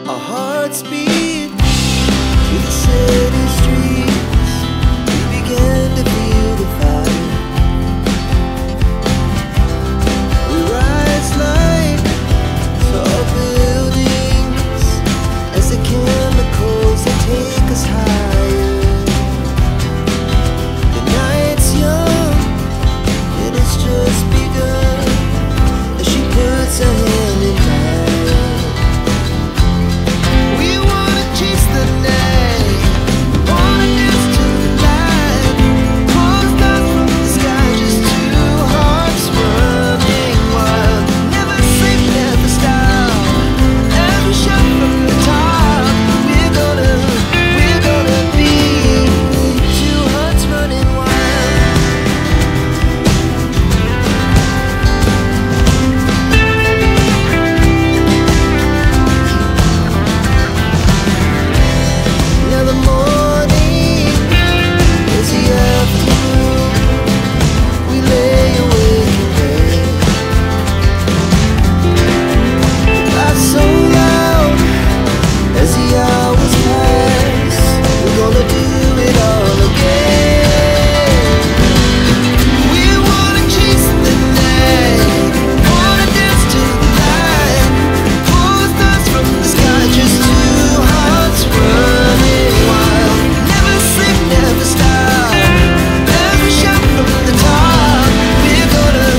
Our hearts beat through the city streets. We began to feel the fire. We rise like tall buildings as the chemicals that take us higher. The night's young and it's just begun as she puts her hand in mine. We wanna chase the night, wanna dance to the light, pull stars from the sky, just two hearts running wild. Never sleep, never stop, every shot from the top. We're gonna be two hearts running wild. Now the morning is the afternoon. We lay awake in bed. Laugh so loud as the hours pass. We're gonna do it all again. We wanna chase the night, wanna dance to the light, pull stars from the sky, just two hearts running wild. Never sleep, never stop, every shot from the top. We're gonna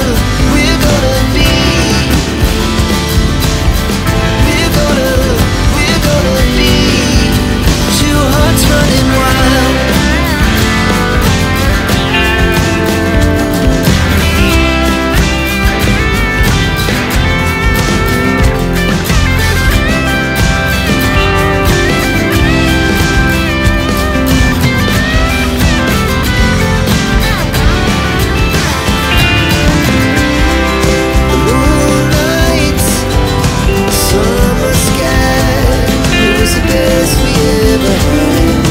be, we're gonna be two hearts running wild. The moonlights, summer sky, it was the best we ever had.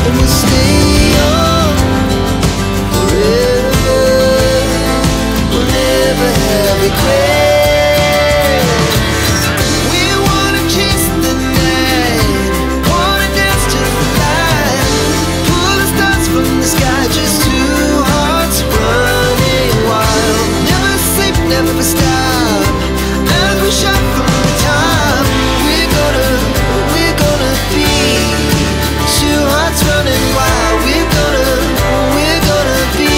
And we'll stay young forever. We'll never have regrets. We wanna chase the night, wanna dance to the light, pull the stars from the sky, just two hearts running wild. Never sleep, never stop, as we shot from the top. We're gonna be two hearts running wild. We're gonna be,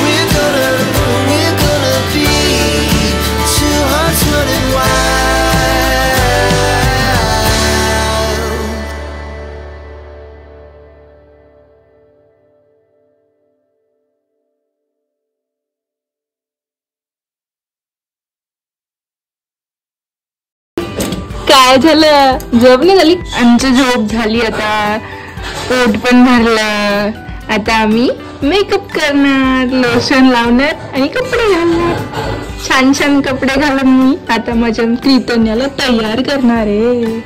we're gonna be two hearts running wild. काय झालं? झोप नाही झाली? आमची झोप झाली आता, पोट पण भरलं. आता आम्ही मेकअप करणार, लोशन लावणार आणि कपडे घालणार. छान छान कपडे घालून मी आता माझ्या कीर्तन्याला तयार करणार आहे.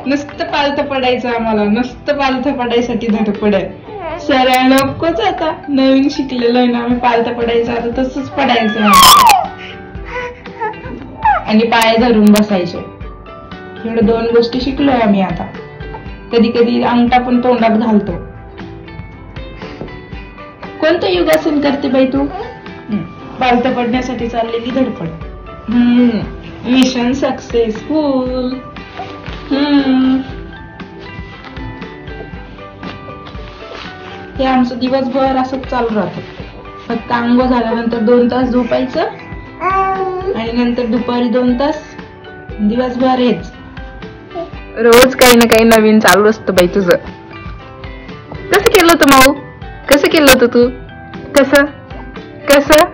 नुसतं पालथं पडायचं आम्हाला, नुसतं पालथं पडायसाठी धडपड आहे. सरळ नकोच, आता नवीन शिकलेलो आहे ना आम्ही, पालथं पडायचं आता तसंच पडायचं आणि पाय धरून बसायचो. एवढ्या 2 गोष्टी शिकलोय आम्ही आता. कधी कधी अंगठा पण तोंडात घालतो. कोणतं योगासन करते बाई तू? पालथं पडण्यासाठी चाललेली धडपड. Mission successful. हे आमचं दिवसभर असंच चालू राहतं. फक्त आंघोळ झाल्यानंतर 2 तास झोपायचं आणि नंतर दुपारी 2 तास. दिवसभर हेच. रोज काही ना काही नवीन चालू असतं बाई तुझं. कसं केलं होतं माऊ? कसं केलं होतं तू? कसं कसं?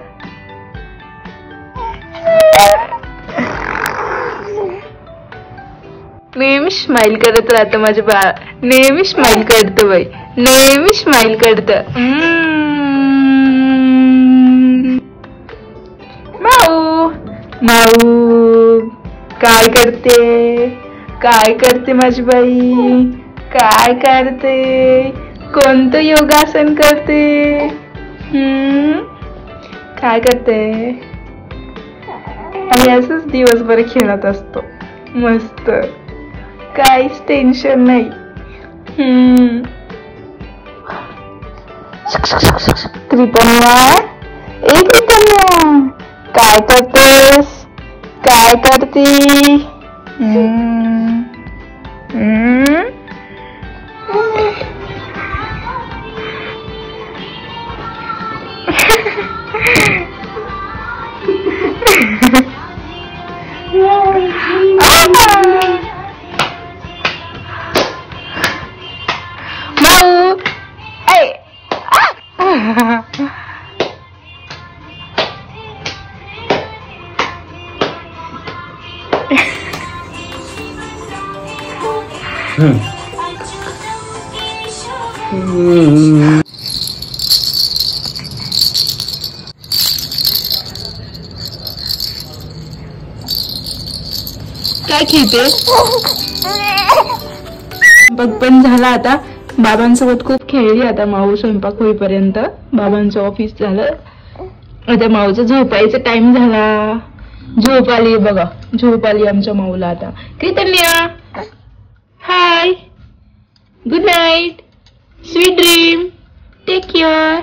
नेहमी स्माइल करत राहतं माझं बाळ. नेहमी स्माइल करतं बाई, नेहमी स्माइल करतं. माऊ माऊ काय करते? काय करते माझी बाई? काय करते? कोणतं योगासन करते? काय करते? आम्ही असंच दिवसभर खेळत असतो मस्त, काहीच टेन्शन नाही. कृतन्या, ए कृतन्या, काय करतेस? काय करते? काय खेळते? स्वयंपाक पण झाला आता. बाबांसोबत खूप खेळली आता माऊ स्वयंपाक होईपर्यंत. बाबांचं ऑफिस झालं. आता माऊचं झोपायचा टाइम झाला. झोप आली बघा, झोप आली आमच्या माऊला आता. Kritanya, hi, good night, sweet dream, take care.